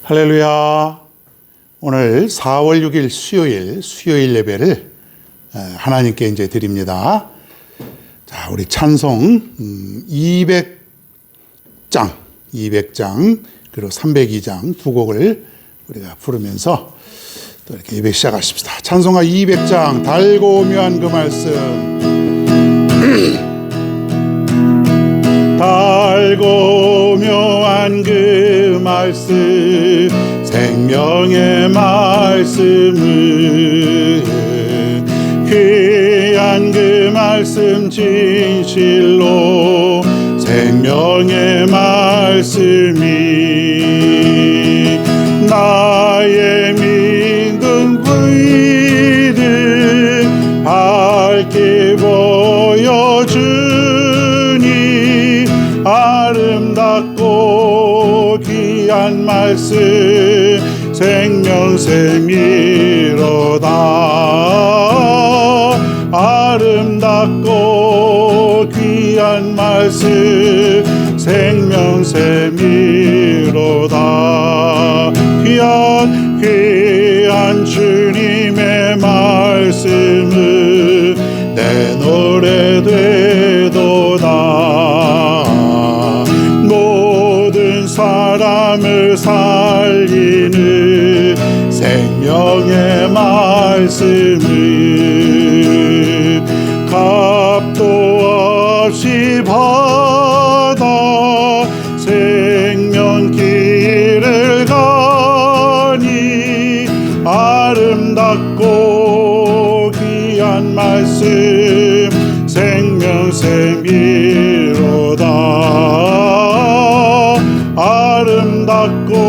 할렐루야. 오늘 4월 6일 수요일 예배를 하나님께 이제 드립니다. 자, 우리 찬송 200장 그리고 302장 두 곡을 우리가 부르면서 또 이렇게 예배 시작하십시다. 찬송가 200장 달고 묘한 그 말씀 달고 묘한 그 말씀 생명의 말씀은 귀한 그 말씀 진실로 생명의 말씀이 나의 믿음 불이듯 밝게 보여주니 아름답고 귀한 말씀 생명샘이로다. 아름답고 귀한 말씀 생명샘이로다. 귀한 주님의 말씀은 내 노래 되도다. 모든 사람을 살리는 생명의 말씀을 값도 없이 받아 생명길을 가니 아름답고 귀한 말씀 생명샘이로다. 아름답고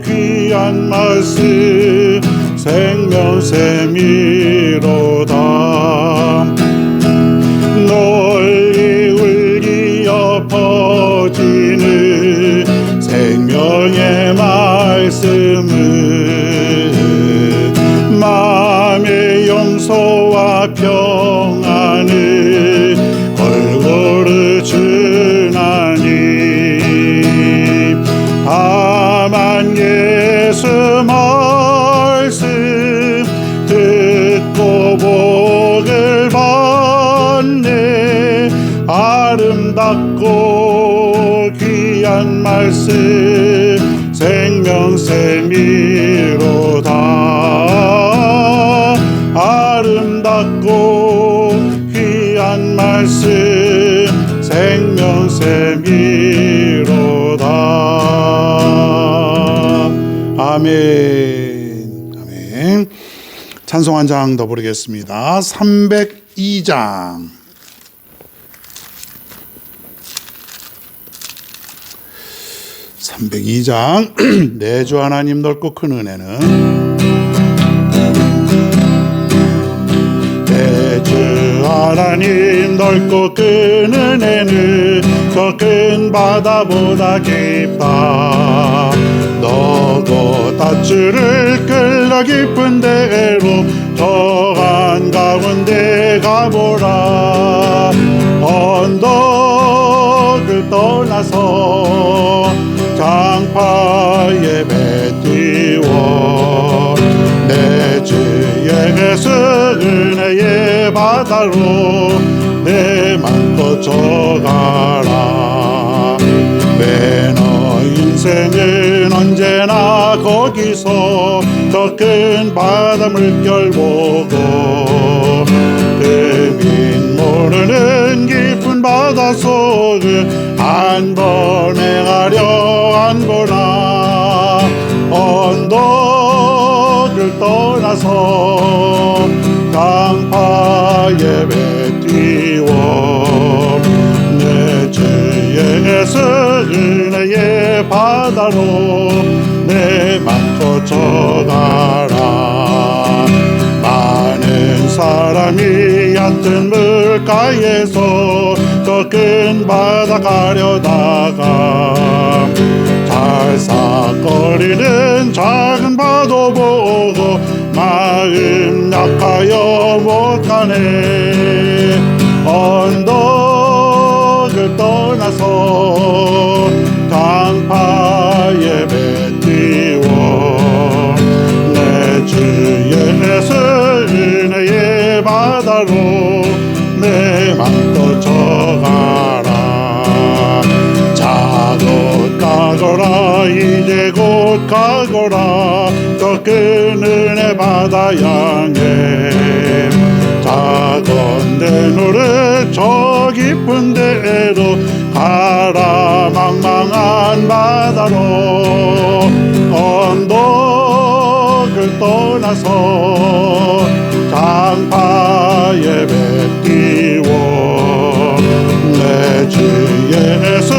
귀한 말씀 생명샘이로다. 널리 울리어 퍼지는 생명의 말씀은 마음의 용서와 평안을 골고루 주나니 다만 예수 말씀 듣고 복을 받네. 아름답고 귀한 말씀 생명샘이로다. 아름답고 귀한 말씀 생명샘이로다. 아멘. 아멘. 찬송 한 장 더 부르겠습니다. 302장. 내 주 하나님 넓고 큰 은혜는 내 주 하나님 넓고 큰 은혜는 더 큰 바다보다 깊다. 너도 닷줄을 끌러 깊은 데로 저 한가운데 가보라. 언덕을 떠나서 장파에 배 띄워 내 주의 은혜의 바다로 내 맘 뻗쳐가라. 왜 너 인생은 언제나 거기서 더 큰 바다 물결 보고 흠인 모르는 깊은 바다 속을 한 번 행하려 한보나. 언덕을 떠나서 강파에 배 띄워 내 주의 은혜의 바다로 내 맘 뻗쳐가라. 많은 사람이 얕은 물가에서 더 큰 바다 가려다가 달싹거리는 작은 바도 보고 마음 약하여 못 가네. 언덕을 떠나서 강파에 배 가거라 이제 곧 가거라 저 큰 은혜 바다 향해 작은 내 노래 저 깊은 데로 가라 망망한 바다로 언덕을 떠나서 장파에 배 띄워 내 주 예수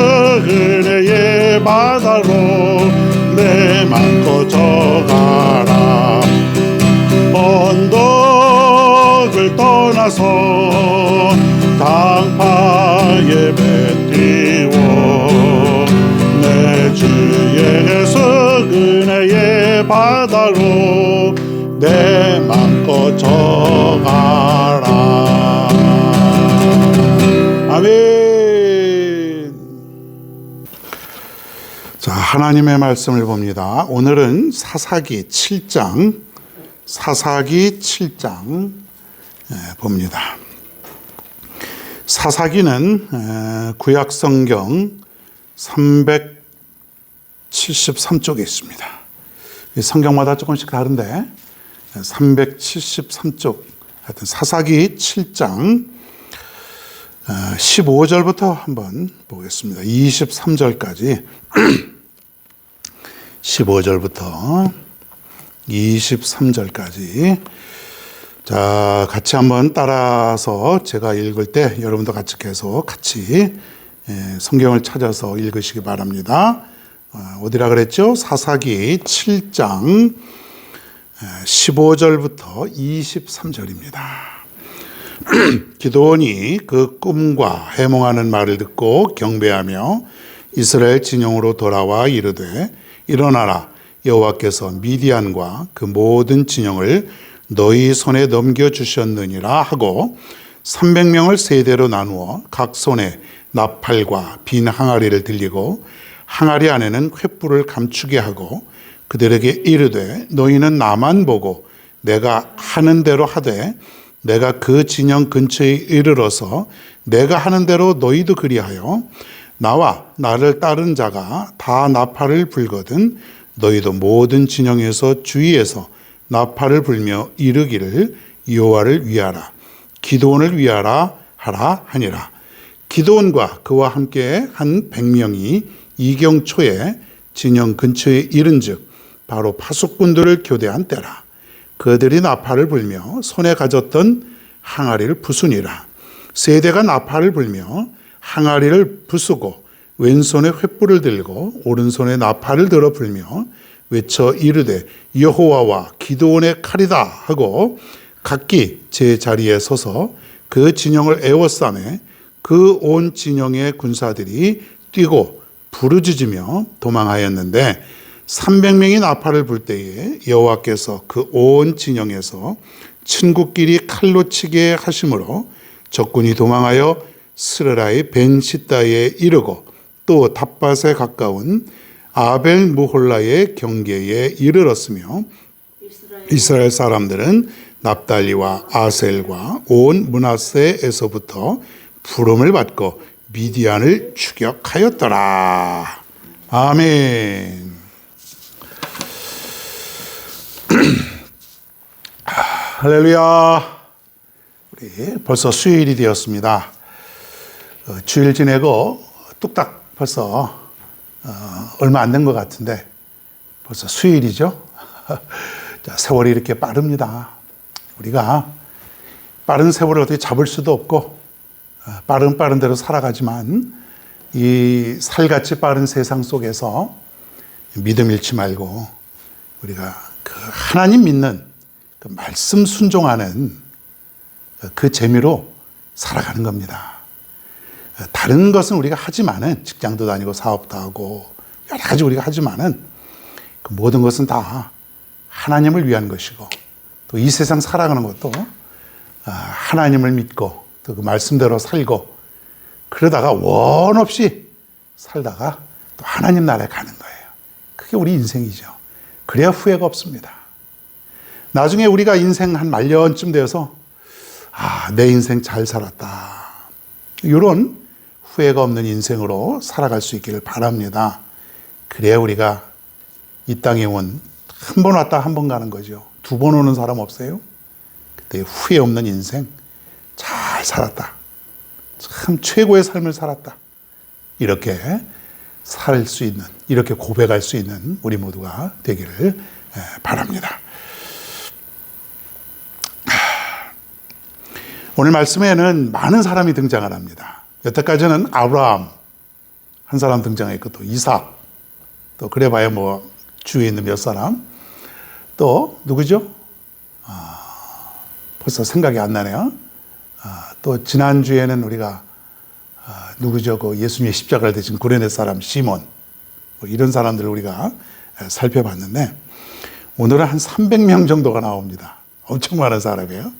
은혜의 바다로 내 맘 꺼져가라 언덕을 떠나서 장파에 배 띄워 내 주 예수 은혜의 바다로 내 맘 꺼져가라. 아멘. 자, 하나님의 말씀을 봅니다. 오늘은 사사기 7장 봅니다. 사사기는 구약 성경 373쪽에 있습니다. 성경마다 조금씩 다른데 373쪽 하여튼 사사기 7장 15절부터 한번 보겠습니다. 23절까지 15절부터 23절까지 자, 같이 한번 따라서 제가 읽을 때 여러분도 같이 계속 같이 성경을 찾아서 읽으시기 바랍니다. 어디라 그랬죠? 사사기 7장 15절부터 23절입니다. 기드온이 그 꿈과 해몽하는 말을 듣고 경배하며 이스라엘 진영으로 돌아와 이르되 일어나라 여호와께서 미디안과 그 모든 진영을 너희 손에 넘겨주셨느니라 하고 300명을 세 대로 나누어 각 손에 나팔과 빈 항아리를 들리고 항아리 안에는 횃불을 감추게 하고 그들에게 이르되 너희는 나만 보고 내가 하는 대로 하되 내가 그 진영 근처에 이르러서 내가 하는 대로 너희도 그리하여 나와 나를 따른 자가 다 나팔을 불거든 너희도 모든 진영에서 주위에서 나팔을 불며 이르기를 여호와를 위하라 기드온을 위하라 하라 하니라. 기드온과 그와 함께 한 100명이 이경초에 진영 근처에 이른즉 바로 파수꾼들을 교대한 때라. 그들이 나팔을 불며 손에 가졌던 항아리를 부수니라. 세대가 나팔을 불며 항아리를 부수고 왼손에 횃불을 들고 오른손에 나팔을 들어 불며 외쳐 이르되 여호와와 기드온의 칼이다 하고 각기 제 자리에 서서 그 진영을 에워싸매 그 온 진영의 군사들이 뛰고 부르짖으며 도망하였는데 300명이 나팔을 불 때에 여호와께서 그 온 진영에서 친구끼리 칼로 치게 하심으로 적군이 도망하여 스르라의 벤시다에 이르고 또 닷밭에 가까운 아벨 무홀라의 경계에 이르렀으며 이스라엘 사람들은 납달리와 아셀과 온 므낫세에서부터 부름을 받고 미디안을 추격하였더라. 아멘. 할렐루야. 우리 벌써 수요일이 되었습니다. 주일 지내고 뚝딱 벌써 얼마 안 된 것 같은데 벌써 수요일이죠. 자, 세월이 이렇게 빠릅니다. 우리가 빠른 세월을 어떻게 잡을 수도 없고 빠른 대로 살아가지만 이 살같이 빠른 세상 속에서 믿음 잃지 말고 우리가 그 하나님 믿는 그 말씀 순종하는 그 재미로 살아가는 겁니다. 다른 것은 우리가 하지만은 직장도 다니고 사업도 하고 여러 가지 우리가 하지만은 그 모든 것은 다 하나님을 위한 것이고 또 이 세상 살아가는 것도 하나님을 믿고 또 그 말씀대로 살고 그러다가 원 없이 살다가 또 하나님 나라에 가는 거예요. 그게 우리 인생이죠. 그래야 후회가 없습니다. 나중에 우리가 인생 한 말년쯤 되어서 내 인생 잘 살았다. 이런 후회가 없는 인생으로 살아갈 수 있기를 바랍니다. 그래야 우리가 이 땅에 온 한 번 왔다 한 번 가는 거죠. 두 번 오는 사람 없어요? 그때 후회 없는 인생 잘 살았다. 참 최고의 삶을 살았다. 이렇게 살 수 있는, 이렇게 고백할 수 있는 우리 모두가 되기를 바랍니다. 오늘 말씀에는 많은 사람이 등장을 합니다. 여태까지는 아브라함 한 사람 등장했고, 또 이삭, 또 그래봐야 뭐 주위에 있는 몇 사람, 또 누구죠? 벌써 생각이 안 나네요. 또 지난주에는 우리가 누구죠? 그 예수님의 십자가를 대신 구레네 사람 시몬, 뭐 이런 사람들을 우리가 살펴봤는데, 오늘은 한 300명 정도가 나옵니다. 엄청 많은 사람이에요.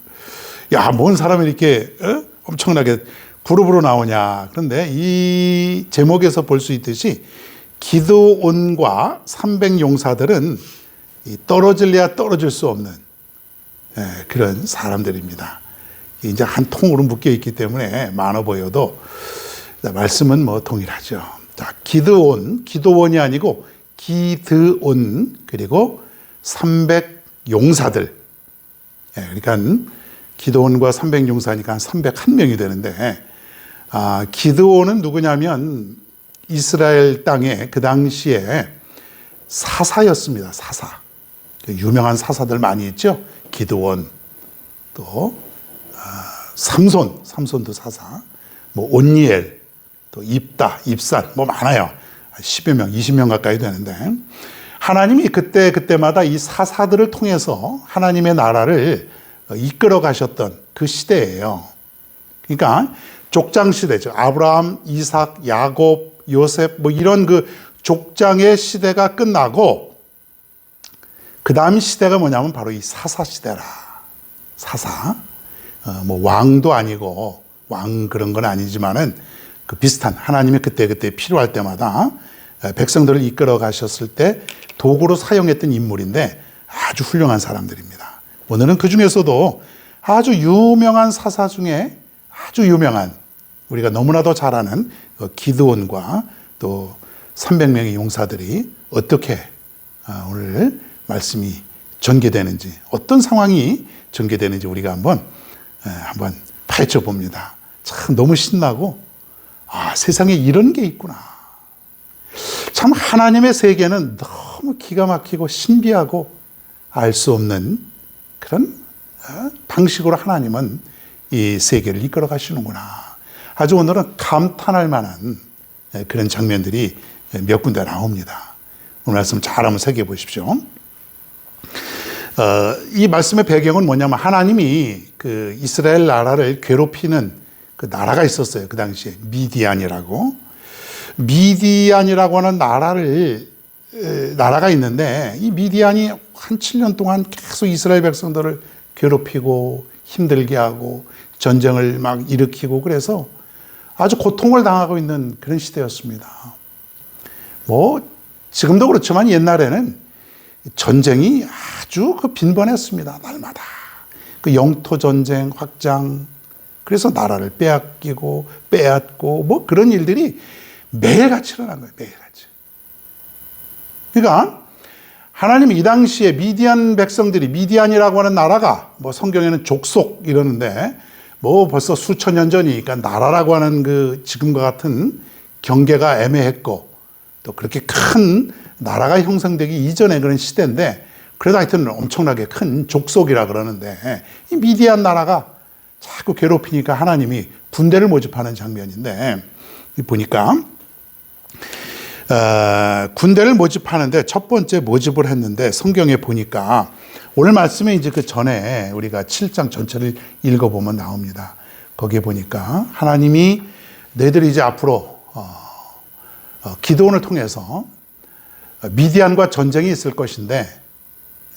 야, 뭔 사람이 이렇게 엄청나게 그룹으로 나오냐. 그런데 이 제목에서 볼 수 있듯이 기드온과 300용사들은 떨어질래야 떨어질 수 없는 그런 사람들입니다. 이제 한 통으로 묶여 있기 때문에 많아 보여도 말씀은 뭐 동일하죠. 자, 기드온이 아니고 기드온, 그리고 300용사들. 그러니까 기드온과 300용사니까 한 301명이 되는데, 기드온은 누구냐면 이스라엘 땅에 그 당시에 사사였습니다. 사사. 유명한 사사들 많이 있죠. 기드온, 또 삼손도 사사, 뭐 온니엘, 또 입산, 뭐 많아요. 10여 명, 20명 가까이 되는데, 하나님이 그때마다 이 사사들을 통해서 하나님의 나라를 이끌어 가셨던 그 시대예요. 그러니까 족장 시대죠. 아브라함, 이삭, 야곱, 요셉, 뭐 이런 그 족장의 시대가 끝나고, 그 다음 시대가 뭐냐면 바로 이 사사 시대라. 사사. 뭐 왕도 아니고, 왕 그런 건 아니지만은 그 비슷한, 하나님이 그때 필요할 때마다 백성들을 이끌어 가셨을 때 도구로 사용했던 인물인데, 아주 훌륭한 사람들입니다. 오늘은 그 중에서도 아주 유명한 사사 중에 아주 유명한, 우리가 너무나도 잘 아는 기드온과 또 300명의 용사들이 어떻게 오늘 말씀이 전개되는지, 어떤 상황이 전개되는지 우리가 한번 파헤쳐 봅니다. 참 너무 신나고, 세상에 이런 게 있구나. 참 하나님의 세계는 너무 기가 막히고 신비하고 알 수 없는 그런 방식으로 하나님은 이 세계를 이끌어 가시는구나. 아주 오늘은 감탄할 만한 그런 장면들이 몇 군데 나옵니다. 오늘 말씀 잘 한번 새겨보십시오. 이 말씀의 배경은 뭐냐면, 하나님이 그 이스라엘 나라를 괴롭히는 그 나라가 있었어요. 그 당시에 미디안이라고 하는 나라가 있는데, 이 미디안이 한 7년 동안 계속 이스라엘 백성들을 괴롭히고 힘들게 하고 전쟁을 막 일으키고, 그래서 아주 고통을 당하고 있는 그런 시대였습니다. 뭐 지금도 그렇지만 옛날에는 전쟁이 아주 빈번했습니다. 날마다 그 영토 전쟁 확장, 그래서 나라를 빼앗기고 빼앗고 뭐 그런 일들이 매일같이 일어난 거예요. 매일같이. 그러니까 하나님이 이 당시에 미디안 백성들이, 미디안이라고 하는 나라가 뭐 성경에는 족속 이러는데, 뭐 벌써 수천 년 전이니까 나라라고 하는 그 지금과 같은 경계가 애매했고, 또 그렇게 큰 나라가 형성되기 이전의 그런 시대인데, 그래도 하여튼 엄청나게 큰 족속이라 그러는데, 이 미디안 나라가 자꾸 괴롭히니까 하나님이 군대를 모집하는 장면인데, 보니까 군대를 모집하는데 첫 번째 모집을 했는데, 성경에 보니까 오늘 말씀에 이제 그 전에 우리가 7장 전체를 읽어보면 나옵니다. 거기에 보니까 하나님이 너희들이 이제 앞으로 기드온을 통해서 미디안과 전쟁이 있을 것인데,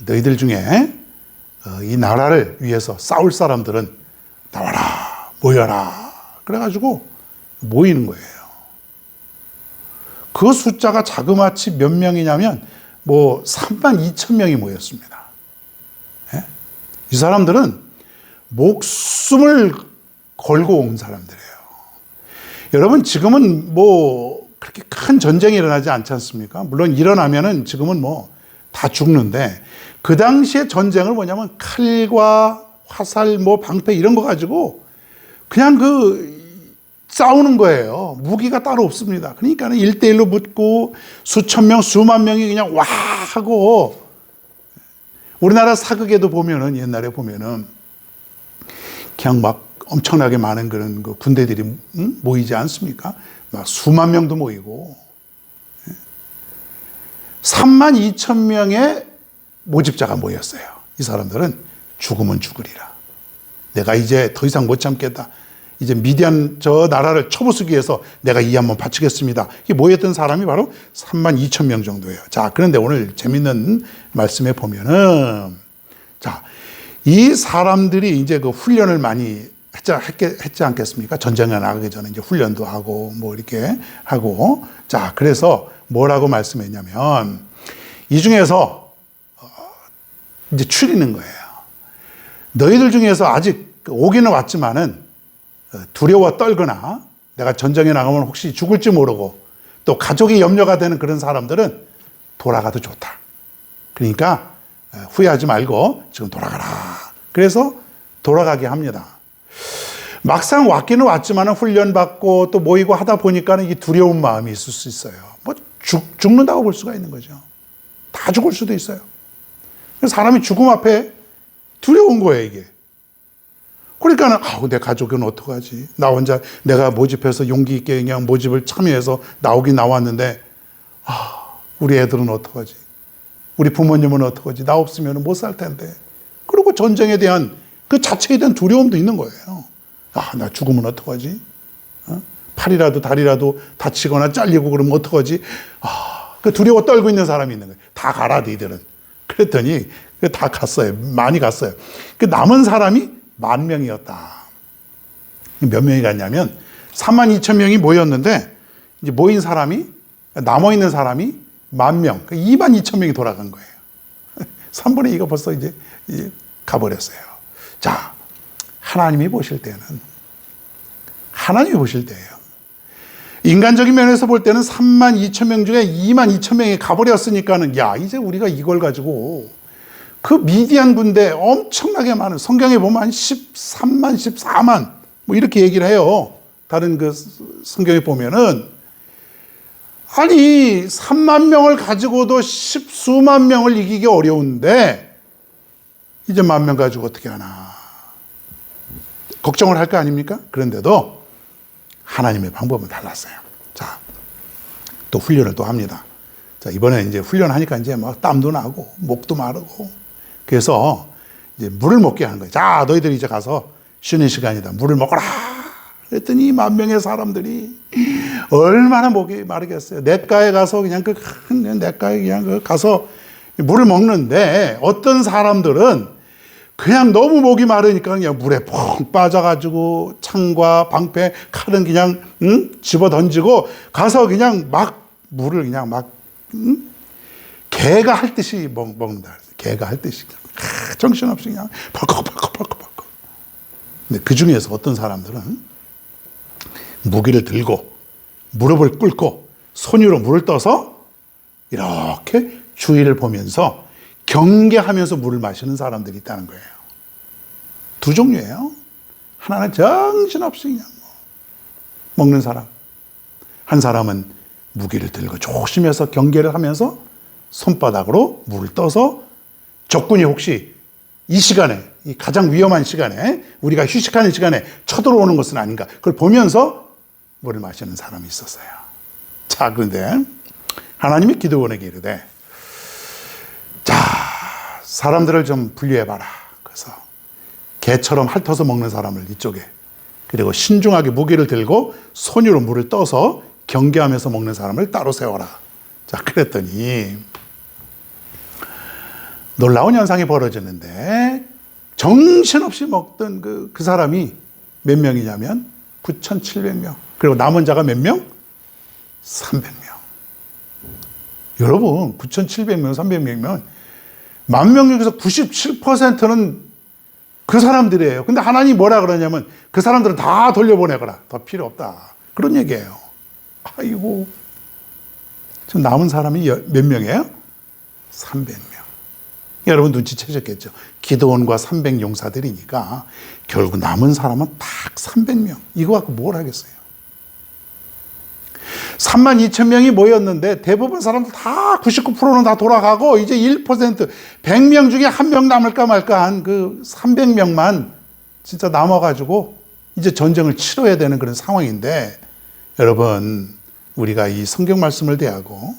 너희들 중에 이 나라를 위해서 싸울 사람들은 나와라, 모여라. 그래가지고 모이는 거예요. 그 숫자가 자그마치 몇 명이냐면 뭐 32,000명이 모였습니다. 예? 이 사람들은 목숨을 걸고 온 사람들이에요. 여러분, 지금은 뭐 그렇게 큰 전쟁이 일어나지 않지 않습니까? 물론 일어나면은 지금은 뭐 다 죽는데, 그 당시에 전쟁을 뭐냐면 칼과 화살, 뭐 방패 이런 거 가지고 그냥 싸우는 거예요. 무기가 따로 없습니다. 그러니까는 1대1로 붙고 수천 명, 수만 명이 그냥 와 하고, 우리나라 사극에도 보면은, 옛날에 보면은 그냥 막 엄청나게 많은 그런 군대들이 모이지 않습니까? 막 수만 명도 모이고, 3만 2천 명의 모집자가 모였어요. 이 사람들은 죽으면 죽으리라. 내가 이제 더 이상 못 참겠다. 이제 미디안 저 나라를 쳐부수기 위해서 내가 이 한번 바치겠습니다. 이게 모였던 사람이 바로 3만 2천 명 정도예요. 자, 그런데 오늘 재밌는 말씀에 보면은, 자, 이 사람들이 이제 훈련을 많이 했지 않겠습니까? 전쟁에 나가기 전에 이제 훈련도 하고 뭐 이렇게 하고, 자, 그래서 뭐라고 말씀했냐면, 이 중에서 이제 추리는 거예요. 너희들 중에서 아직 오기는 왔지만은 두려워 떨거나 내가 전쟁에 나가면 혹시 죽을지 모르고 또 가족이 염려가 되는 그런 사람들은 돌아가도 좋다. 그러니까 후회하지 말고 지금 돌아가라. 그래서 돌아가게 합니다. 막상 왔기는 왔지만 훈련받고 또 모이고 하다 보니까 이게 두려운 마음이 있을 수 있어요. 뭐 죽는다고 볼 수가 있는 거죠. 다 죽을 수도 있어요. 사람이 죽음 앞에 두려운 거예요, 이게. 그러니까는, 내 가족은 어떡하지? 나 혼자 내가 모집해서 용기 있게 그냥 모집을 참여해서 나오긴 나왔는데, 우리 애들은 어떡하지? 우리 부모님은 어떡하지? 나 없으면 못 살 텐데. 그리고 전쟁에 대한 그 자체에 대한 두려움도 있는 거예요. 나 죽으면 어떡하지? 팔이라도 다리라도 다치거나 잘리고 그러면 어떡하지? 그 두려워 떨고 있는 사람이 있는 거예요. 다 가라, 너희들은. 그랬더니 다 갔어요. 많이 갔어요. 그 남은 사람이 10,000명이었다. 몇 명이 갔냐면 3만 2천 명이 모였는데, 이제 모인 사람이, 남아있는 사람이 10,000명, 2만 2천 명이 돌아간 거예요. 3분의 2가 벌써 이제 가버렸어요. 자, 하나님이 보실 때예요. 인간적인 면에서 볼 때는 3만 2천 명 중에 2만 2천 명이 가버렸으니까는, 이제 우리가 이걸 가지고 그 미디안 군대 엄청나게 많은, 성경에 보면 한 13만, 14만 뭐 이렇게 얘기를 해요. 다른 성경에 보면은, 아니 3만 명을 가지고도 10수만 명을 이기기 어려운데 이제 10,000명 가지고 어떻게 하나 걱정을 할 거 아닙니까? 그런데도 하나님의 방법은 달랐어요. 자, 또 훈련을 또 합니다. 자, 이번에 이제 훈련하니까 이제 막 땀도 나고 목도 마르고, 그래서 이제 물을 먹게 하는 거예요. 자, 너희들이 이제 가서 쉬는 시간이다. 물을 먹어라. 그랬더니 10,000명의 사람들이 얼마나 목이 마르겠어요. 냇가에 가서 그냥 큰 냇가에 그냥 가서 물을 먹는데, 어떤 사람들은 그냥 너무 목이 마르니까 그냥 물에 푹 빠져가지고 창과 방패, 칼은 그냥 집어 던지고 가서 그냥 막 물을 그냥 막 개가 할 듯이 먹는다. 개가 할 듯이 정신없이 그냥 벌컥벌컥. 근데 그 중에서 어떤 사람들은 무기를 들고 무릎을 꿇고 손으로 물을 떠서 이렇게 주위를 보면서 경계하면서 물을 마시는 사람들이 있다는 거예요. 두 종류예요. 하나는 정신없이 그냥 먹는 사람. 한 사람은 무기를 들고 조심해서 경계를 하면서 손바닥으로 물을 떠서 적군이 혹시 이 시간에, 이 가장 위험한 시간에, 우리가 휴식하는 시간에 쳐들어오는 것은 아닌가, 그걸 보면서 물을 마시는 사람이 있었어요. 자, 그런데 하나님이 기드온에게 이르되, 자, 사람들을 좀 분류해봐라. 그래서 개처럼 핥아서 먹는 사람을 이쪽에, 그리고 신중하게 무기를 들고 손으로 물을 떠서 경계하면서 먹는 사람을 따로 세워라. 자, 그랬더니 놀라운 현상이 벌어졌는데, 정신없이 먹던 그 사람이 몇 명이냐면 9,700명. 그리고 남은 자가 몇 명? 300명. 여러분, 9,700명, 300명이면 10,000명 중에서 97%는 그 사람들이에요. 근데 하나님이 뭐라 그러냐면, 그 사람들은 다 돌려보내거라. 더 필요 없다. 그런 얘기예요. 아이고, 지금 남은 사람이 몇 명이에요? 300명. 여러분 눈치채셨겠죠? 기드온과 300용사들이니까 결국 남은 사람은 딱 300명. 이거 갖고 뭘 하겠어요? 32,000명이 모였는데 대부분 사람들 다 99%는 다 돌아가고 이제 1%, 100명 중에 한 명 남을까 말까 한 그 300명만 진짜 남아가지고 이제 전쟁을 치러야 되는 그런 상황인데, 여러분 우리가 이 성경 말씀을 대하고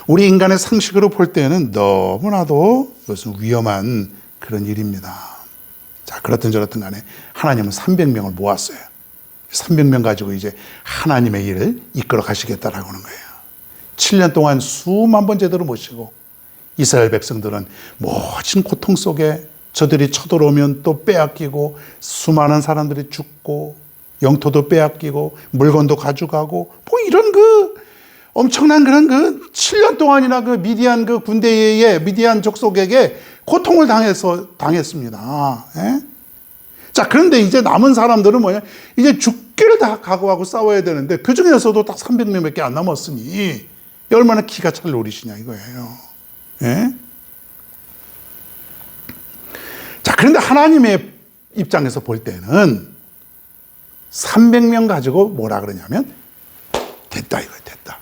우리 인간의 상식으로 볼 때는 너무나도 이것은 위험한 그런 일입니다. 자, 그렇든 저렇든 간에 하나님은 300명을 모았어요. 300명 가지고 이제 하나님의 일을 이끌어 가시겠다라고 하는 거예요. 7년 동안 수만 번 제대로 모시고 이스라엘 백성들은 모진 고통 속에 저들이 쳐들어오면 또 빼앗기고 수많은 사람들이 죽고 영토도 빼앗기고 물건도 가져가고 뭐 이런 그 엄청난 그런 그 7년 동안이나 그 미디안 그 군대에 미디안 족속에게 고통을 당했습니다. 예? 자, 그런데 이제 남은 사람들은 뭐냐? 이제 죽기를 다 각오하고 싸워야 되는데 그 중에서도 딱 300명밖에 안 남았으니 얼마나 기가 찰 노릇이냐 이거예요. 예? 자, 그런데 하나님의 입장에서 볼 때는 300명 가지고 뭐라 그러냐면 됐다 이거예요. 됐다.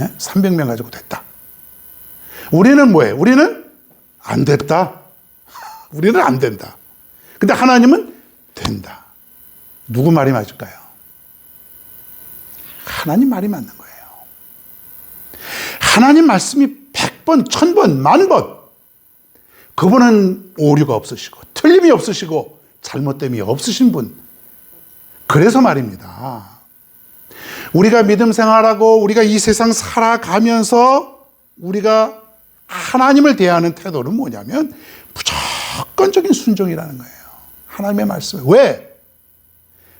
예? 300명 가지고 됐다. 우리는 뭐예요? 우리는 안 됐다. 우리는 안 된다. 근데 하나님은 된다. 누구 말이 맞을까요? 하나님 말이 맞는 거예요. 하나님 말씀이 100번, 1000번, 10,000번. 그분은 오류가 없으시고 틀림이 없으시고 잘못됨이 없으신 분. 그래서 말입니다. 우리가 믿음 생활하고 우리가 이 세상 살아가면서 우리가 하나님을 대하는 태도는 뭐냐면 무조건적인 순종이라는 거예요. 하나님의 말씀에. 왜?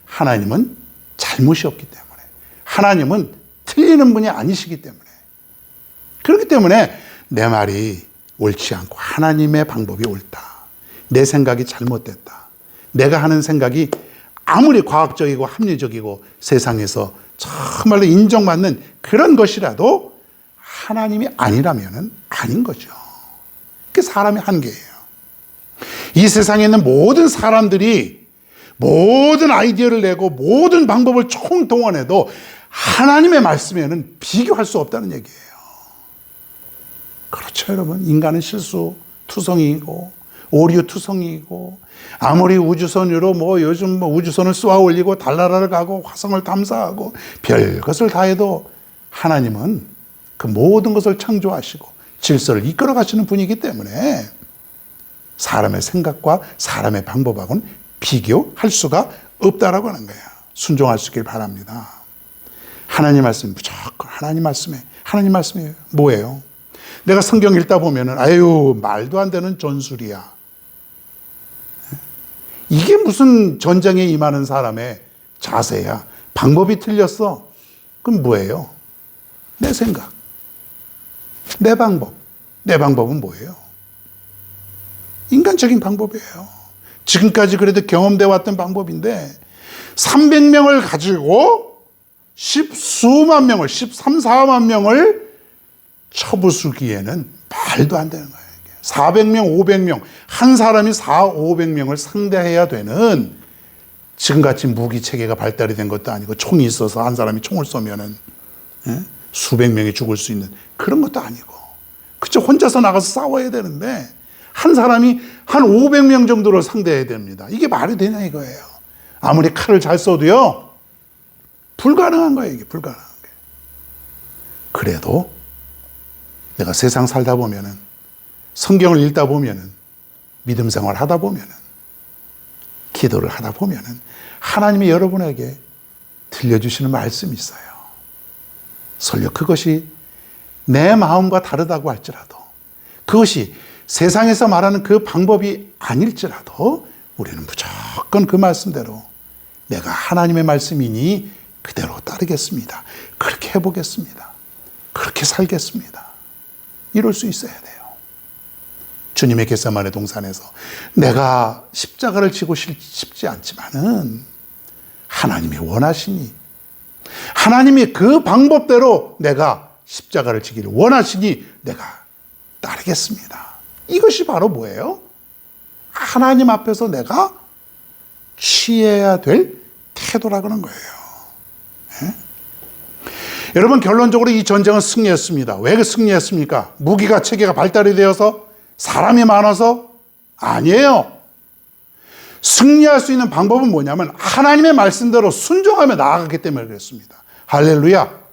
하나님은 잘못이 없기 때문에. 하나님은 틀리는 분이 아니시기 때문에. 그렇기 때문에 내 말이 옳지 않고 하나님의 방법이 옳다. 내 생각이 잘못됐다. 내가 하는 생각이 아무리 과학적이고 합리적이고 세상에서 정말로 인정받는 그런 것이라도 하나님이 아니라면 아닌 거죠. 그게 사람의 한계예요. 이 세상에 있는 모든 사람들이 모든 아이디어를 내고 모든 방법을 총동원해도 하나님의 말씀에는 비교할 수 없다는 얘기예요. 그렇죠, 여러분. 인간은 실수투성이고 오류투성이고 아무리 우주선으로 요즘 우주선을 쏘아 올리고 달나라를 가고 화성을 탐사하고 별 것을 다 해도 하나님은 그 모든 것을 창조하시고 질서를 이끌어 가시는 분이기 때문에 사람의 생각과 사람의 방법하고는 비교할 수가 없다라고 하는 거예요. 순종할 수 있길 바랍니다. 하나님 말씀 무조건 하나님 말씀이 뭐예요? 내가 성경 읽다 보면은 아유 말도 안 되는 전술이야. 이게 무슨 전쟁에 임하는 사람의 자세야. 방법이 틀렸어. 그럼 뭐예요? 내 생각, 내 방법. 내 방법은 뭐예요? 인간적인 방법이에요. 지금까지 그래도 경험되어 왔던 방법인데 300명을 가지고 10수만 명을 13, 14만 명을 쳐부수기에는 말도 안 되는 거예요. 400명, 500명 한 사람이 400, 500명을 상대해야 되는 지금같이 무기 체계가 발달이 된 것도 아니고 총이 있어서 한 사람이 총을 쏘면은 수백 명이 죽을 수 있는 그런 것도 아니고 그저 혼자서 나가서 싸워야 되는데 한 사람이 한 500명 정도를 상대해야 됩니다. 이게 말이 되냐 이거예요. 아무리 칼을 잘 써도요 불가능한 거예요. 이게 불가능한 게. 그래도 내가 세상 살다 보면은 성경을 읽다 보면은 믿음 생활 하다 보면은 기도를 하다 보면은 하나님이 여러분에게 들려주시는 말씀이 있어요. 설령 그것이 내 마음과 다르다고 할지라도 그것이 세상에서 말하는 그 방법이 아닐지라도 우리는 무조건 그 말씀대로 내가 하나님의 말씀이니 그대로 따르겠습니다. 그렇게 해보겠습니다. 그렇게 살겠습니다. 이럴 수 있어야 돼요. 주님의 겟세마네 동산에서 내가 십자가를 지고 싶지 않지만은 하나님이 원하시니 하나님이 그 방법대로 내가 십자가를 지기를 원하시니 내가 따르겠습니다. 이것이 바로 뭐예요? 하나님 앞에서 내가 취해야 될 태도라 그런 거예요. 예? 여러분, 결론적으로 이 전쟁은 승리했습니다. 왜 승리했습니까? 무기가 체계가 발달이 되어서? 사람이 많아서? 아니에요. 승리할 수 있는 방법은 뭐냐면 하나님의 말씀대로 순종하며 나아갔기 때문에 그랬습니다. 할렐루야.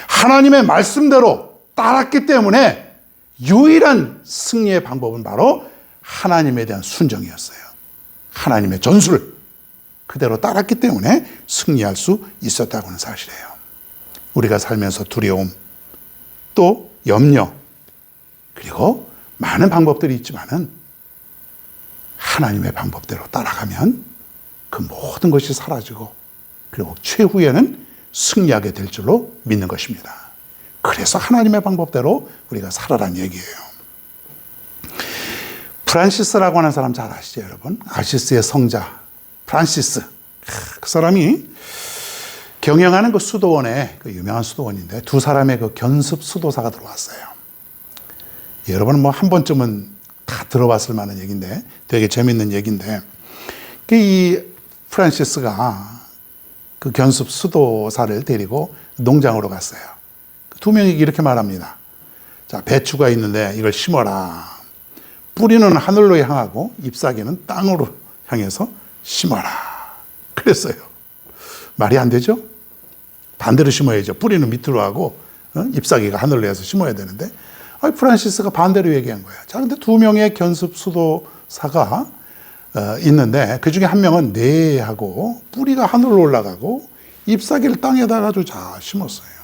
하나님의 말씀대로 따랐기 때문에 유일한 승리의 방법은 바로 하나님에 대한 순종이었어요. 하나님의 전술 그대로 따랐기 때문에 승리할 수 있었다고 하는 사실이에요. 우리가 살면서 두려움, 또 염려, 그리고 많은 방법들이 있지만은 하나님의 방법대로 따라가면 그 모든 것이 사라지고 그리고 최후에는 승리하게 될 줄로 믿는 것입니다. 그래서 하나님의 방법대로 우리가 살아란 얘기예요. 프란시스라고 하는 사람 잘 아시죠, 여러분? 아시스의 성자 프란시스. 그 사람이 경영하는 그 수도원에, 그 유명한 수도원인데 두 사람의 그 견습 수도사가 들어왔어요. 여러분은 뭐 한 번쯤은 다 들어봤을 만한 얘기인데 되게 재밌는 얘기인데, 이 프란시스가 그 견습 수도사를 데리고 농장으로 갔어요. 두 명이 이렇게 말합니다. 자, 배추가 있는데 이걸 심어라. 뿌리는 하늘로 향하고 잎사귀는 땅으로 향해서 심어라. 그랬어요. 말이 안 되죠? 반대로 심어야죠. 뿌리는 밑으로 하고 잎사귀가 하늘로 해서 심어야 되는데, 프란시스가 반대로 얘기한 거예요. 자, 근데 두 명의 견습 수도사가 있는데 그 중에 한 명은 네 하고 뿌리가 하늘로 올라가고 잎사귀를 땅에다가 잘 심었어요.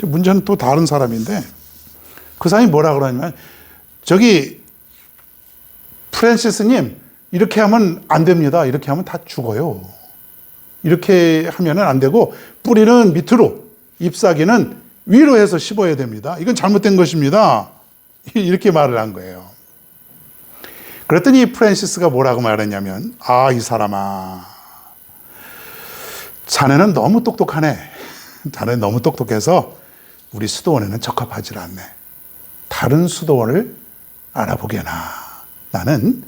문제는 또 다른 사람인데 그 사람이 뭐라 그러냐면, 저기 프란시스님 이렇게 하면 안 됩니다. 이렇게 하면 다 죽어요. 이렇게 하면 안 되고 뿌리는 밑으로 잎사귀는 위로 해서 심어야 됩니다. 이건 잘못된 것입니다. 이렇게 말을 한 거예요. 그랬더니 프란시스가 뭐라고 말했냐면, 이 사람아, 자네는 너무 똑똑하네. 자네는 너무 똑똑해서 우리 수도원에는 적합하지 않네. 다른 수도원을 알아보게나. 나는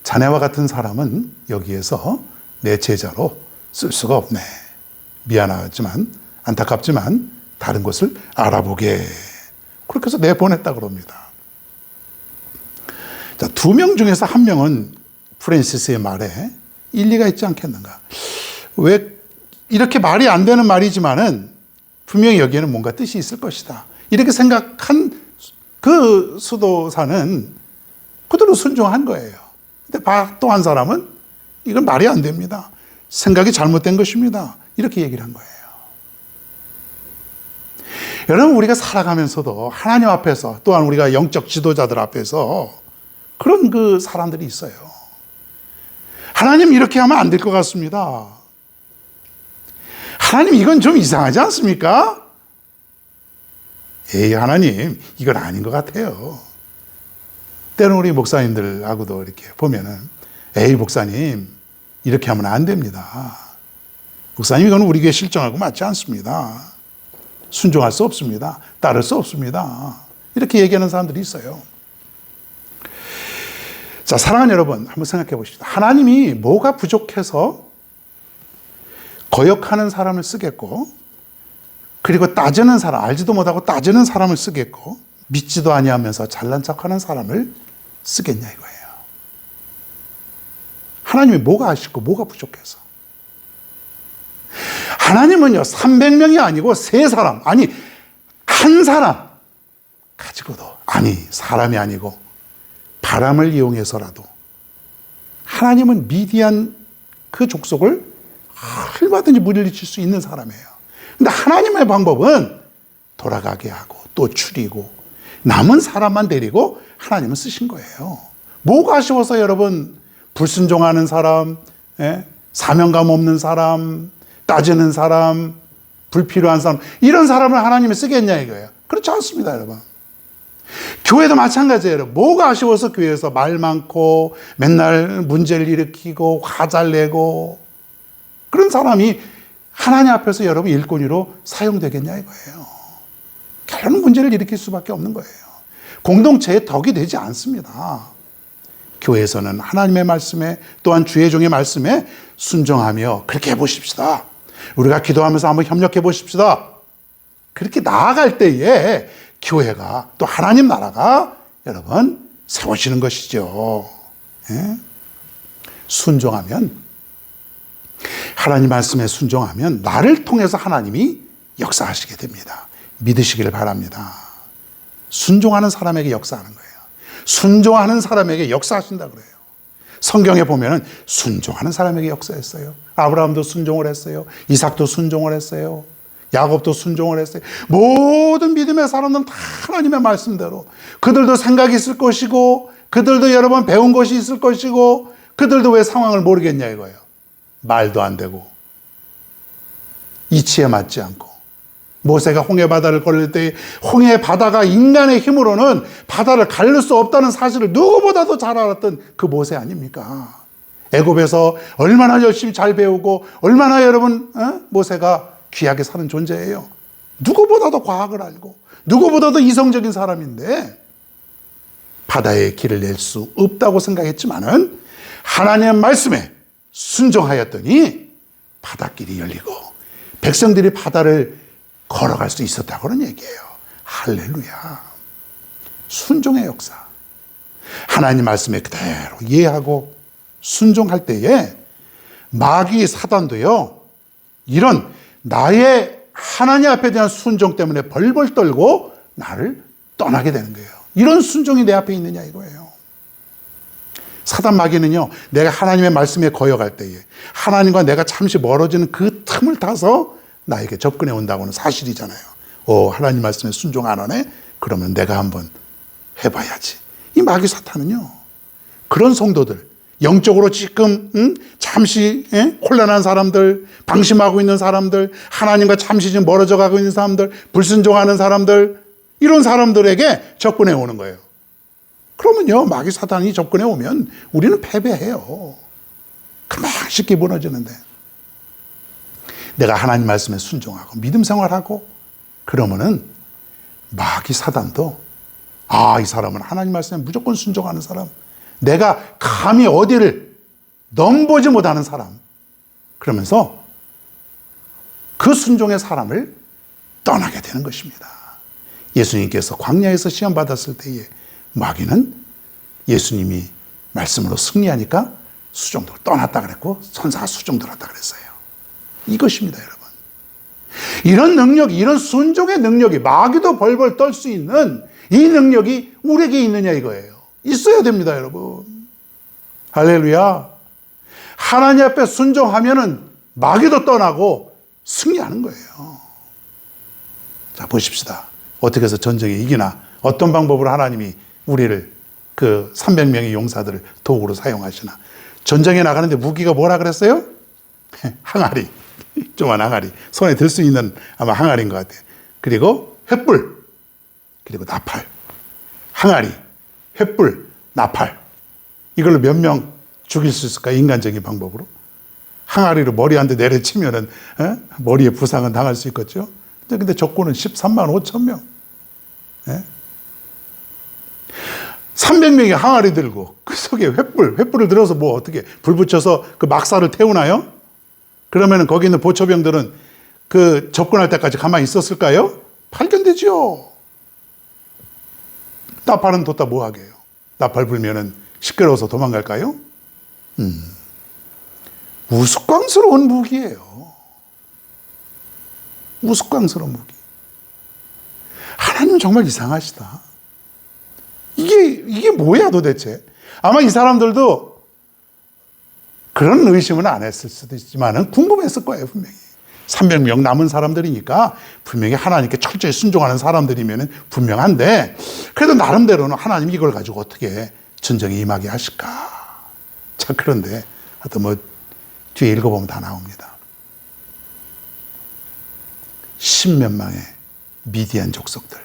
자네와 같은 사람은 여기에서 내 제자로 쓸 수가 없네. 미안하지만, 안타깝지만 다른 곳을 알아보게. 그렇게 해서 내보냈다 그럽니다. 자, 두 명 중에서 한 명은 프란시스의 말에 일리가 있지 않겠는가. 왜 이렇게 말이 안 되는 말이지만은 분명히 여기에는 뭔가 뜻이 있을 것이다. 이렇게 생각한 그 수도사는 그대로 순종한 거예요. 근데 또 한 사람은 이건 말이 안 됩니다. 생각이 잘못된 것입니다. 이렇게 얘기를 한 거예요. 여러분, 우리가 살아가면서도 하나님 앞에서, 또한 우리가 영적 지도자들 앞에서 그런 그 사람들이 있어요. 하나님 이렇게 하면 안 될 것 같습니다. 하나님 이건 좀 이상하지 않습니까? 에이, 하나님 이건 아닌 것 같아요. 때로는 우리 목사님들하고도 이렇게 보면은, 에이, 목사님 이렇게 하면 안 됩니다. 목사님 이건 우리 교회 실정하고 맞지 않습니다. 순종할 수 없습니다. 따를 수 없습니다. 이렇게 얘기하는 사람들이 있어요. 자, 사랑하는 여러분, 한번 생각해 보십시오. 하나님이 뭐가 부족해서 거역하는 사람을 쓰겠고, 그리고 따지는 사람, 알지도 못하고 따지는 사람을 쓰겠고, 믿지도 아니하면서 잘난 척하는 사람을 쓰겠냐 이거예요. 하나님이 뭐가 아쉽고 뭐가 부족해서. 하나님은요, 300명이 아니고 3사람, 아니 한 사람 가지고도, 아니 사람이 아니고 바람을 이용해서라도 하나님은 미디안 그 족속을 얼마든지 물리칠 수 있는 사람이에요. 근데 하나님의 방법은 돌아가게 하고 또 추리고 남은 사람만 데리고 하나님은 쓰신 거예요. 뭐가 아쉬워서 여러분, 불순종하는 사람, 사명감 없는 사람, 따지는 사람, 불필요한 사람, 이런 사람을 하나님이 쓰겠냐 이거예요. 그렇지 않습니다, 여러분. 교회도 마찬가지예요. 뭐가 아쉬워서 교회에서 말 많고 맨날 문제를 일으키고 화 잘 내고 그런 사람이 하나님 앞에서 여러분 일꾼으로 사용되겠냐 이거예요. 결국 문제를 일으킬 수밖에 없는 거예요. 공동체의 덕이 되지 않습니다. 교회에서는 하나님의 말씀에 또한 주의 종의 말씀에 순종하며 그렇게 해보십시다. 우리가 기도하면서 한번 협력해 보십시다. 그렇게 나아갈 때에 교회가 또 하나님 나라가 여러분 세워지는 것이죠. 예? 순종하면, 하나님 말씀에 순종하면 나를 통해서 하나님이 역사하시게 됩니다. 믿으시기를 바랍니다. 순종하는 사람에게 역사하는 거예요. 순종하는 사람에게 역사하신다 그래요. 성경에 보면은 순종하는 사람에게 역사했어요. 아브라함도 순종을 했어요. 이삭도 순종을 했어요. 야곱도 순종을 했어요. 모든 믿음의 사람들은 다 하나님의 말씀대로, 그들도 생각이 있을 것이고 그들도 여러 번 배운 것이 있을 것이고 그들도 왜 상황을 모르겠냐 이거예요. 말도 안 되고 이치에 맞지 않고, 모세가 홍해 바다를 걸릴 때 홍해 바다가 인간의 힘으로는 바다를 가를 수 없다는 사실을 누구보다도 잘 알았던 그 모세 아닙니까? 애굽에서 얼마나 열심히 잘 배우고 얼마나 여러분 모세가 귀하게 사는 존재예요. 누구보다도 과학을 알고 누구보다도 이성적인 사람인데 바다의 길을 낼 수 없다고 생각했지만은 하나님의 말씀에 순종하였더니 바닷길이 열리고 백성들이 바다를 걸어갈 수 있었다고 하는 얘기예요. 할렐루야. 순종의 역사. 하나님 말씀에 그대로 이해하고 순종할 때에 마귀 사단도요, 이런 나의 하나님 앞에 대한 순종 때문에 벌벌 떨고 나를 떠나게 되는 거예요. 이런 순종이 내 앞에 있느냐 이거예요. 사단 마귀는요, 내가 하나님의 말씀에 거역할 때에 하나님과 내가 잠시 멀어지는 그 틈을 타서 나에게 접근해 온다고는 사실이잖아요. 하나님 말씀에 순종 안 하네? 그러면 내가 한번 해봐야지. 이 마귀 사탄은요, 그런 성도들, 영적으로 지금 잠시 혼란한 사람들, 방심하고 있는 사람들, 하나님과 잠시 좀 멀어져 가고 있는 사람들, 불순종하는 사람들, 이런 사람들에게 접근해 오는 거예요. 그러면요, 마귀 사탄이 접근해 오면 우리는 패배해요. 금방 쉽게 무너지는데, 내가 하나님 말씀에 순종하고 믿음 생활하고 그러면은 마귀 사단도 이 사람은 하나님 말씀에 무조건 순종하는 사람, 내가 감히 어디를 넘보지 못하는 사람, 그러면서 그 순종의 사람을 떠나게 되는 것입니다. 예수님께서 광야에서 시험 받았을 때에 마귀는 예수님이 말씀으로 승리하니까 수종들을 떠났다 그랬고 천사가 수종들었다 그랬어요. 이것입니다, 여러분. 이런 능력, 이런 순종의 능력이, 마귀도 벌벌 떨 수 있는 이 능력이 우리에게 있느냐 이거예요. 있어야 됩니다, 여러분. 할렐루야. 하나님 앞에 순종하면은 마귀도 떠나고 승리하는 거예요. 자, 보십시다. 어떻게 해서 전쟁에 이기나, 어떤 방법으로 하나님이 우리를 그 300명의 용사들을 도구로 사용하시나. 전쟁에 나가는데 무기가 뭐라 그랬어요? 항아리. 조그만 항아리. 손에 들 수 있는 아마 항아리인 것 같아요. 그리고 횃불. 그리고 나팔. 항아리, 횃불, 나팔. 이걸로 몇 명 죽일 수 있을까? 인간적인 방법으로. 항아리로 머리 한 대 내려치면은 머리에 부상은 당할 수 있겠죠. 근데 적군은 13만 5천 명. 300명이 항아리 들고 그 속에 횃불을 들어서 뭐 어떻게 불 붙여서 그 막사를 태우나요? 그러면 거기 있는 보초병들은 그 접근할 때까지 가만히 있었을까요? 발견되죠. 나팔은 뒀다 뭐 하게요? 나팔 불면은 시끄러워서 도망갈까요? 우스꽝스러운 무기예요. 우스꽝스러운 무기. 하나님은 정말 이상하시다. 이게 뭐야 도대체? 아마 이 사람들도 그런 의심은 안 했을 수도 있지만 궁금했을 거예요, 분명히. 300명 남은 사람들이니까 분명히 하나님께 철저히 순종하는 사람들이면 분명한데, 그래도 나름대로는 하나님 이걸 가지고 어떻게 전쟁에 임하게 하실까? 자, 그런데 하여튼 뭐 뒤에 읽어보면 다 나옵니다. 10몇 명의 미디안 족속들,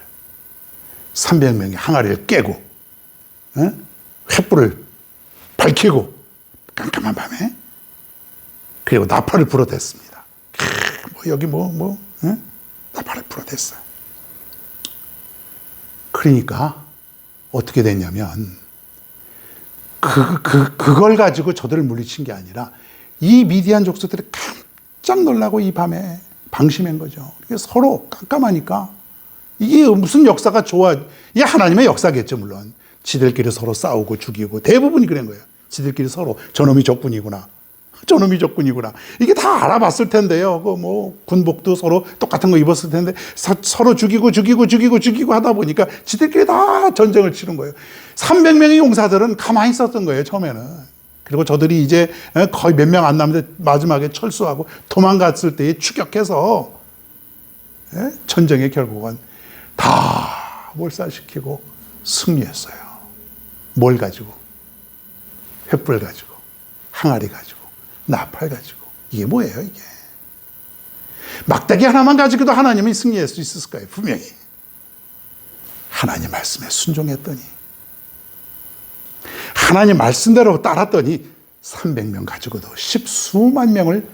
300명이 항아리를 깨고 횃불을 밝히고 깜깜한 밤에, 그리고 나팔을 불어댔습니다. 여기 응? 다 발에 풀어댔어요. 그러니까 어떻게 됐냐면 그걸 가지고 저들을 물리친 게 아니라 이 미디안 족속들이 깜짝 놀라고 이 밤에 방심한 거죠. 서로 깜깜하니까 이게 무슨 역사가 좋아. 이게 하나님의 역사겠죠, 물론. 지들끼리 서로 싸우고 죽이고 대부분이 그런 거예요. 지들끼리 서로 저놈이 적군이구나. 저놈이 적군이구나. 이게 다 알아봤을 텐데요. 군복도 서로 똑같은 거 입었을 텐데 서로 죽이고 하다 보니까 지들끼리 다 전쟁을 치른 거예요. 300명의 용사들은 가만히 있었던 거예요, 처음에는. 그리고 저들이 이제 거의 몇 명 안 남는데 마지막에 철수하고 도망갔을 때에 추격해서 전쟁의 결국은 다 몰살시키고 승리했어요. 뭘 가지고? 횃불 가지고, 항아리 가지고, 나팔 가지고. 이게 뭐예요, 이게? 막대기 하나만 가지고도 하나님이 승리할 수 있었을 거예요, 분명히. 하나님 말씀에 순종했더니, 하나님 말씀대로 따랐더니 300명 가지고도 십수만 명을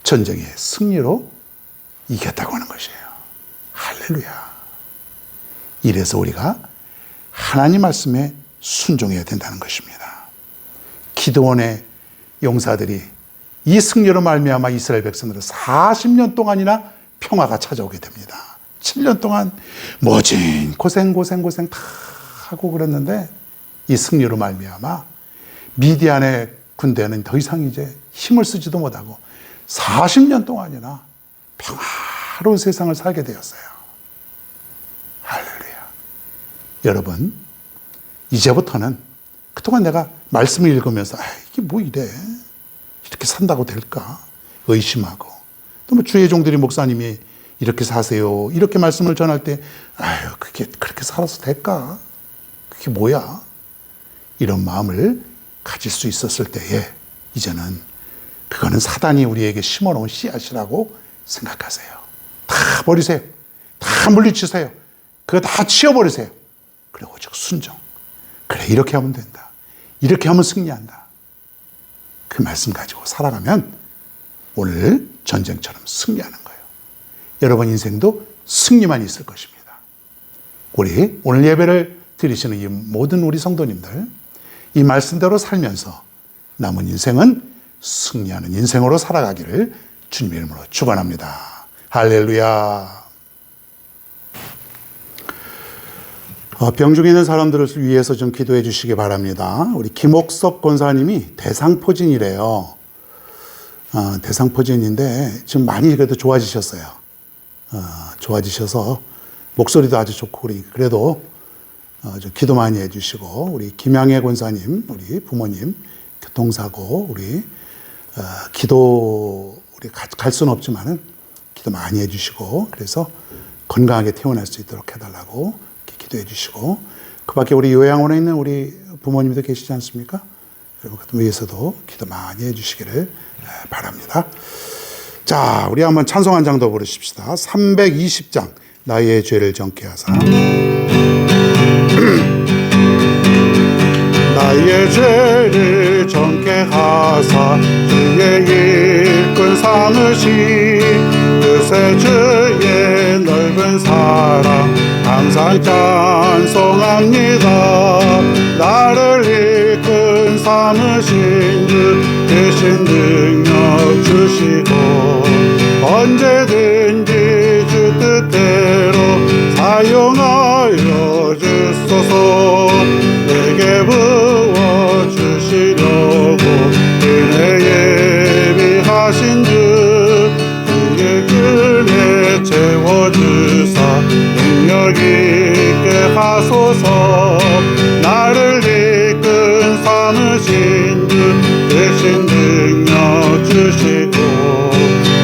전쟁의 승리로 이겼다고 하는 것이에요. 할렐루야. 이래서 우리가 하나님 말씀에 순종해야 된다는 것입니다. 기드온의 용사들이 이 승리로 말미암아 이스라엘 백성들은 40년 동안이나 평화가 찾아오게 됩니다. 7년 동안 모진 고생 다 하고 그랬는데 이 승리로 말미암아 미디안의 군대는 더 이상 이제 힘을 쓰지도 못하고 40년 동안이나 평화로운 세상을 살게 되었어요. 할렐루야. 여러분, 이제부터는 그동안 내가 말씀을 읽으면서 이게 뭐 이래? 이렇게 산다고 될까? 의심하고 또 주의 종들이 목사님이 이렇게 사세요. 이렇게 말씀을 전할 때 그게 그렇게 살아서 될까? 그게 뭐야? 이런 마음을 가질 수 있었을 때에 이제는 그거는 사단이 우리에게 심어놓은 씨앗이라고 생각하세요. 다 버리세요. 다 물리치세요. 그거 다 치워버리세요. 그리고 오직 순종. 그래, 이렇게 하면 된다. 이렇게 하면 승리한다. 그 말씀 가지고 살아가면 오늘 전쟁처럼 승리하는 거예요. 여러분 인생도 승리만 있을 것입니다. 우리 오늘 예배를 드리시는 이 모든 우리 성도님들, 이 말씀대로 살면서 남은 인생은 승리하는 인생으로 살아가기를 주님 이름으로 축원합니다. 할렐루야. 병 중에 있는 사람들을 위해서 좀 기도해 주시기 바랍니다. 우리 김옥섭 권사님이 대상포진이래요. 대상포진인데 지금 많이 그래도 좋아지셨어요. 좋아지셔서 목소리도 아주 좋고 그래도 좀 기도 많이 해주시고, 우리 김양애 권사님, 우리 부모님 교통사고 우리 기도 우리 갈 수는 없지만은 기도 많이 해주시고, 그래서 건강하게 태어날 수 있도록 해달라고 기도해 주시고, 그 밖에 우리 요양원에 있는 우리 부모님도 계시지 않습니까? 여러분 그 위해서도 기도 많이 해주시기를 바랍니다. 자, 우리 한번 찬송 한 장 더 부르십시다. 320장 나의 죄를 정케 하사. 나의 죄를 정케 하사 주의 일꾼 삼으시 그새 주의 넓은 사랑 항상 찬송합니다. 나를 일꾼 삼으신 주 대신 능력 주시고 언제든지 주 뜻대로 사용하여 주소서. 내게 부어주시려고 은혜 예비하신 주 주의 은혜 채워주사 능력 있게 하소서. 나를 이끈 삼으신 주 대신 능력 주시고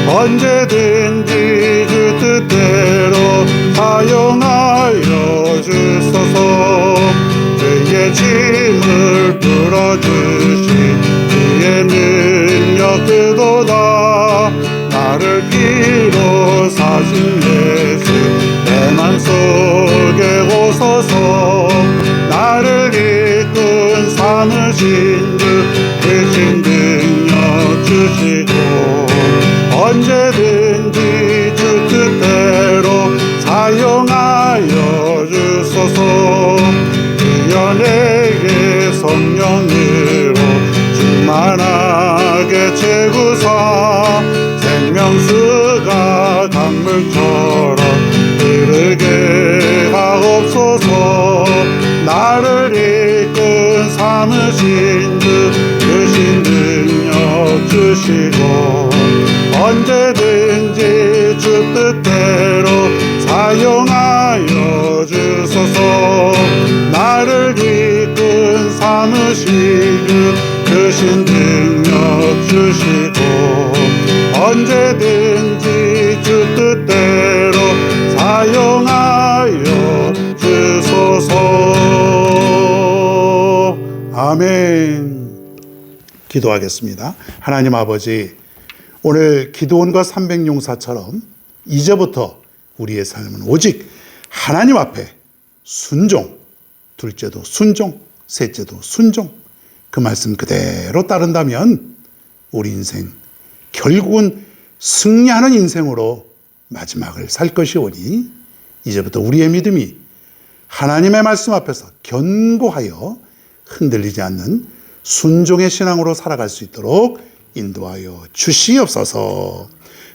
언제든지 주 뜻대로 사용하여 주소서. 죄의 짐을 풀어주신 주의 능력 그도다. 나를 피로 사신 예수 내 맘속에 오소서. 나를 이끈 삼으신 주 대신 능력 주시고 언제든지 주소서. 주여 내게 성령으로 충만하게 채우사 생명수가 강물처럼 흐르게 하옵소서. 나를 이끈 삼으신 그 크신 능력 주시고 언제든지 주 뜻대로 사용하여 주소서. 나를 이끈 삼으신 그 크신 능력 주시고 언제든지 주 뜻대로 사용하여 주소서. 아멘. 기도하겠습니다. 하나님 아버지, 오늘 기드온과 300용사처럼 이제부터 우리의 삶은 오직 하나님 앞에 순종, 둘째도 순종, 셋째도 순종, 그 말씀 그대로 따른다면 우리 인생 결국은 승리하는 인생으로 마지막을 살 것이오니 이제부터 우리의 믿음이 하나님의 말씀 앞에서 견고하여 흔들리지 않는 순종의 신앙으로 살아갈 수 있도록 인도하여 주시옵소서.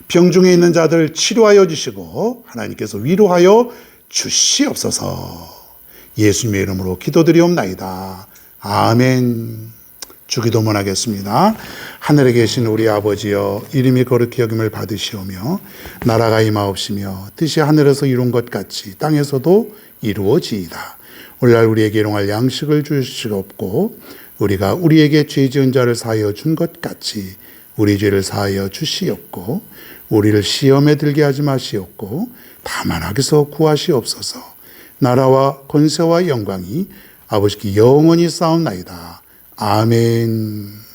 병중에 있는 자들 치료하여 주시고 하나님께서 위로하여 주시옵소서. 예수님의 이름으로 기도드리옵나이다. 아멘. 주기도문 하겠습니다. 하늘에 계신 우리 아버지여, 이름이 거룩히 여김을 받으시오며 나라가 임하옵시며 뜻이 하늘에서 이룬 것 같이 땅에서도 이루어지이다. 오늘날 우리에게 일용할 양식을 주시옵고 우리가 우리에게 죄 지은 자를 사하여 준 것 같이 우리 죄를 사하여 주시옵고 우리를 시험에 들게 하지 마시옵고 다만 악에서 구하시옵소서. 나라와 권세와 영광이 아버지께 영원히 쌓옵나이다. 아멘.